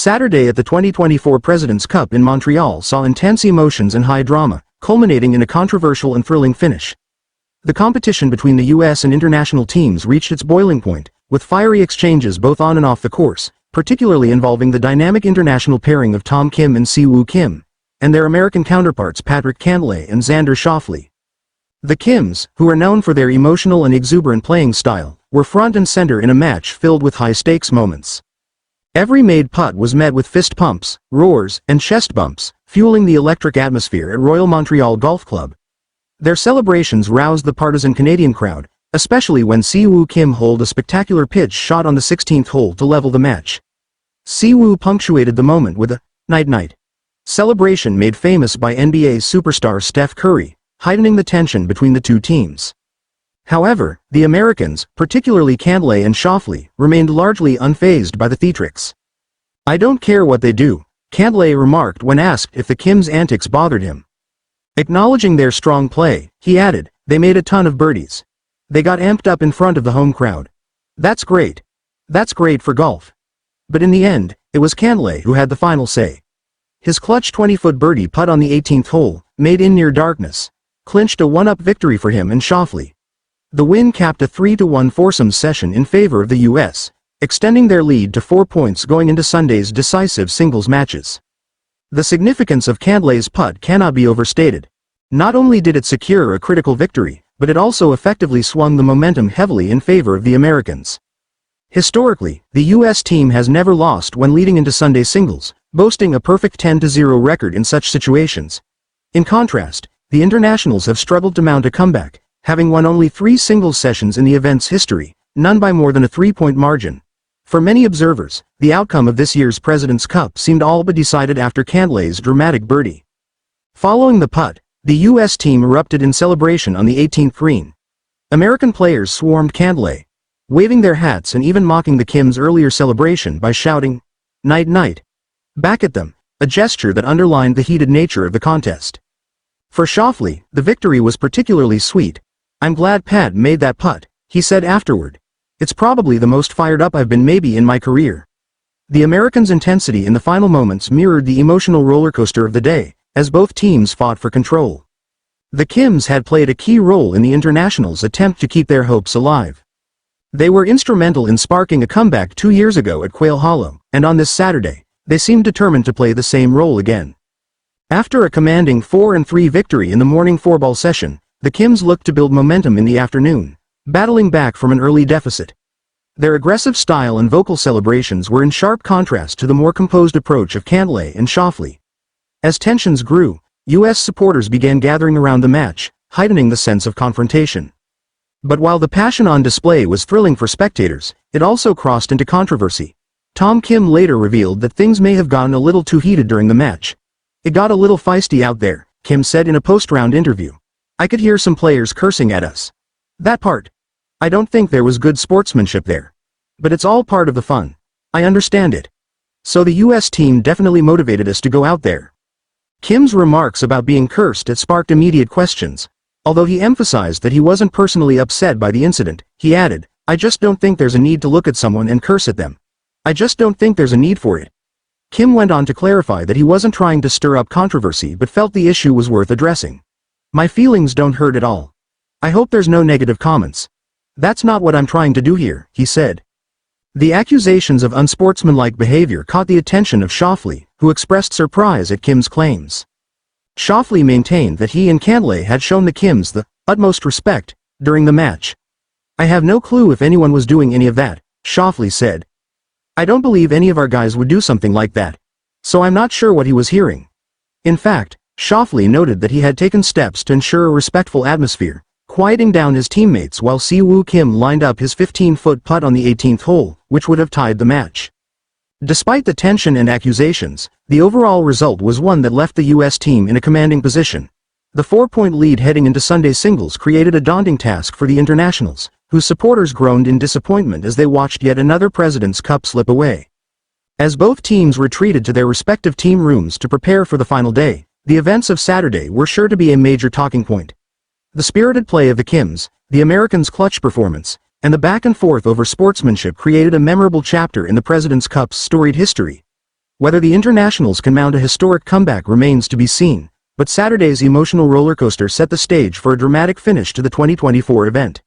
Saturday at the 2024 President's Cup in Montreal saw intense emotions and high drama, culminating in a controversial and thrilling finish. The competition between the U.S. and international teams reached its boiling point, with fiery exchanges both on and off the course, particularly involving the dynamic international pairing of Tom Kim and Siwoo Kim, and their American counterparts Patrick Cantlay and Xander Schauffele. The Kims, who are known for their emotional and exuberant playing style, were front and center in a match filled with high-stakes moments. Every made putt was met with fist pumps, roars, and chest bumps, fueling the electric atmosphere at Royal Montreal Golf Club. Their celebrations roused the partisan Canadian crowd, especially when Siwoo Kim holed a spectacular pitch shot on the 16th hole to level the match. Siwoo punctuated the moment with a night-night celebration made famous by NBA superstar Steph Curry, heightening the tension between the two teams. However, the Americans, particularly Cantlay and Schauffele, remained largely unfazed by the theatrics. "I don't care what they do," Cantlay remarked when asked if the Kims' antics bothered him. Acknowledging their strong play, he added, "They made a ton of birdies. They got amped up in front of the home crowd. That's great. That's great for golf." But in the end, it was Cantlay who had the final say. His clutch 20-foot birdie putt on the 18th hole, made in near darkness, clinched a one-up victory for him and Schauffele. The win capped a 3-1 foursomes session in favor of the U.S., extending their lead to 4 points going into Sunday's decisive singles matches. The significance of Cantlay's putt cannot be overstated. Not only did it secure a critical victory, but it also effectively swung the momentum heavily in favor of the Americans. Historically, the U.S. team has never lost when leading into Sunday singles, boasting a perfect 10-0 record in such situations. In contrast, the internationals have struggled to mount a comeback, having won only 3 singles sessions in the event's history, none by more than a 3-point margin. For many observers, the outcome of this year's President's Cup seemed all but decided after Cantlay's dramatic birdie. Following the putt, the U.S. team erupted in celebration on the 18th green. American players swarmed Cantlay, waving their hats and even mocking the Kims' earlier celebration by shouting, "Night night," back at them, a gesture that underlined the heated nature of the contest. For Schauffele, the victory was particularly sweet. "I'm glad Pat made that putt," he said afterward. "It's probably the most fired up I've been maybe in my career." The Americans' intensity in the final moments mirrored the emotional rollercoaster of the day, as both teams fought for control. The Kims had played a key role in the internationals' attempt to keep their hopes alive. They were instrumental in sparking a comeback 2 years ago at Quail Hollow, and on this Saturday, they seemed determined to play the same role again. After a commanding 4-3 victory in the morning 4-ball session, the Kims looked to build momentum in the afternoon, battling back from an early deficit. Their aggressive style and vocal celebrations were in sharp contrast to the more composed approach of Cantlay and Schauffele. As tensions grew, U.S. supporters began gathering around the match, heightening the sense of confrontation. But while the passion on display was thrilling for spectators, it also crossed into controversy. Tom Kim later revealed that things may have gotten a little too heated during the match. "It got a little feisty out there," Kim said in a post-round interview. "I could hear some players cursing at us. That part. I don't think there was good sportsmanship there. But it's all part of the fun. I understand it. So the U.S. team definitely motivated us to go out there." Kim's remarks about being cursed had sparked immediate questions. Although he emphasized that he wasn't personally upset by the incident, he added, "I just don't think there's a need to look at someone and curse at them. I just don't think there's a need for it." Kim went on to clarify that he wasn't trying to stir up controversy but felt the issue was worth addressing. "My feelings don't hurt at all. I hope there's no negative comments. That's not what I'm trying to do here," he said. The accusations of unsportsmanlike behavior caught the attention of Schauffele, who expressed surprise at Kim's claims. Schauffele maintained that he and Cantlay had shown the Kims the utmost respect during the match. "I have no clue if anyone was doing any of that," Schauffele said. "I don't believe any of our guys would do something like that. So I'm not sure what he was hearing." In fact, Schauffele noted that he had taken steps to ensure a respectful atmosphere, quieting down his teammates while Siwoo Kim lined up his 15-foot putt on the 18th hole, which would have tied the match. Despite the tension and accusations, the overall result was one that left the U.S. team in a commanding position. The 4-point lead heading into Sunday's singles created a daunting task for the internationals, whose supporters groaned in disappointment as they watched yet another President's Cup slip away. As both teams retreated to their respective team rooms to prepare for the final day, the events of Saturday were sure to be a major talking point. The spirited play of the Kims, the Americans' clutch performance, and the back and forth over sportsmanship created a memorable chapter in the President's Cup's storied history. Whether the internationals can mount a historic comeback remains to be seen, but Saturday's emotional rollercoaster set the stage for a dramatic finish to the 2024 event.